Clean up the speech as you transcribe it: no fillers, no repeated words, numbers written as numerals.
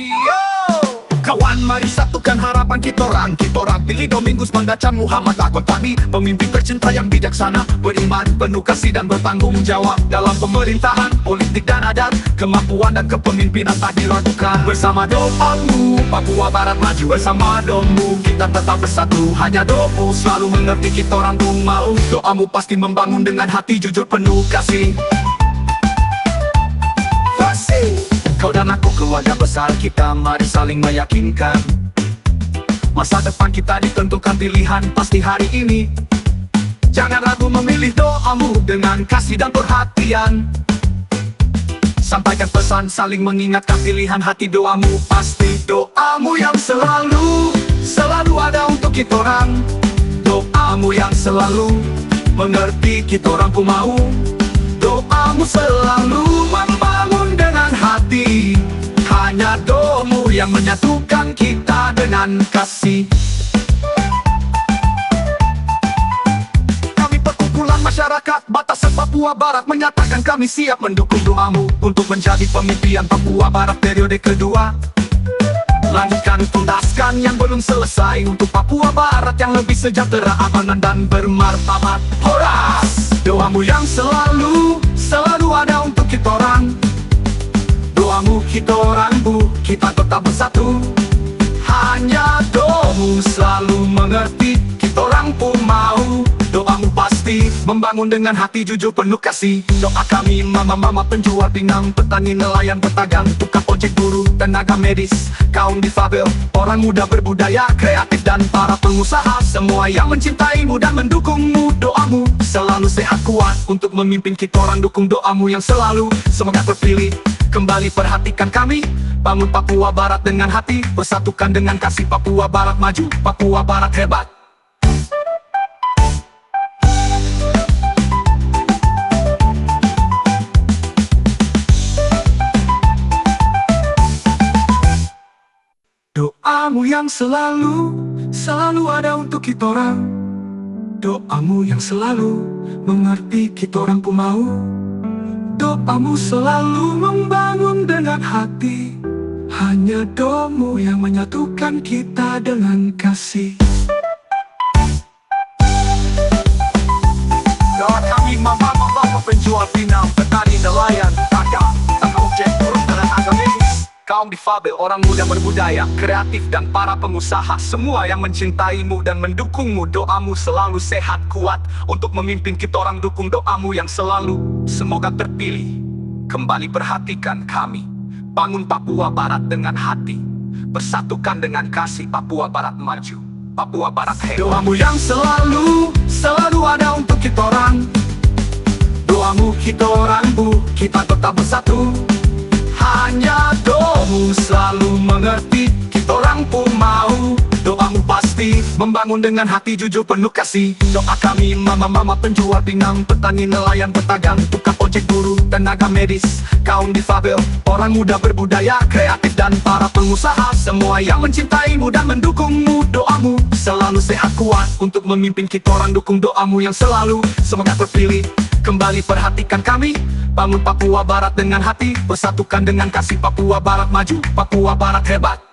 Yo! Kawan, mari satukan harapan kita orang pilih Domingus Mandacan Muhammad Lakon Tani, pemimpin tercinta yang bijaksana, beriman, penuh kasih dan bertanggung jawab dalam pemerintahan, politik dan adat. Kemampuan dan kepemimpinan tak diragukan. Bersama doamu Papua Barat maju, bersama doamu kita tetap bersatu. Hanya doamu selalu mengerti kita orang tuh mau. Doamu pasti membangun dengan hati jujur penuh kasih. Kau dan aku keluarga besar kita, mari saling meyakinkan. Masa depan kita ditentukan pilihan pasti hari ini. Jangan ragu memilih doamu dengan kasih dan perhatian. Sampaikan pesan saling mengingatkan pilihan hati, doamu pasti. Doamu yang selalu ada untuk kita orang. Doamu yang selalu mengerti kita orang pun mau. Doamu selalu membangun dengan hati. Hanya doamu yang menyatukan kita dengan kasih. Kami perkumpulan masyarakat Batasan Papua Barat menyatakan kami siap mendukung doamu untuk menjadi pemimpin Papua Barat periode kedua. Lanjutkan tuntaskan yang belum selesai untuk Papua Barat yang lebih sejahtera, aman dan bermartabat. Horas! Doamu yang selalu ada untuk kita orang. Doamu kita orang bu, kita tetap bersatu. Hanya doamu selalu mengerti, kita orang pun mau. Doamu pasti membangun dengan hati jujur penuh kasih. Doa kami mama-mama penjual pinang, petani nelayan pedagang, tukang ojek guru, tenaga medis, kaum difabel, orang muda berbudaya kreatif dan para pengusaha, semua yang mencintaimu dan mendukungmu. Doamu selalu sehat kuat untuk memimpin kita orang, dukung doamu yang selalu semoga terpilih. Kembali perhatikan kami, bangun Papua Barat dengan hati, bersatukan dengan kasih. Papua Barat maju, Papua Barat hebat. Doamu yang selalu ada untuk kita orang. Doamu yang selalu mengerti kita orang pun mau. Doamu selalu membangun dengan hati. Hanya doamu yang menyatukan kita dengan kasih. Doa kami mama-mama penjual pinang, petani nelayan, dagang, ojek guru, tenaga medis, kaum difabel, orang muda berbudaya kreatif dan para pengusaha, semua yang mencintaimu dan mendukungmu. Doamu selalu sehat kuat untuk memimpin kita orang, dukung doamu yang selalu semoga terpilih. Kembali perhatikan kami, bangun Papua Barat dengan hati, bersatukan dengan kasih. Papua Barat maju, Papua Barat hebat. Doamu yang selalu ada untuk kita orang. Doamu kita orang bu, kita tetap bersatu. Hanya doamu selalu mengerti, kita orang pun mau. Doamu pasti membangun dengan hati jujur penuh kasih. Doa kami mama-mama penjual pinang, petani nelayan pedagang, tukang ojek guru, tenaga medis, kaum difabel, orang muda berbudaya kreatif dan para pengusaha, semua yang mencintaimu dan mendukungmu. Doamu selalu sehat kuat untuk memimpin kita orang, dukung doamu yang selalu semoga terpilih. Kembali perhatikan kami, bangun Papua Barat dengan hati, bersatukan dengan kasih. Papua Barat maju, Papua Barat hebat.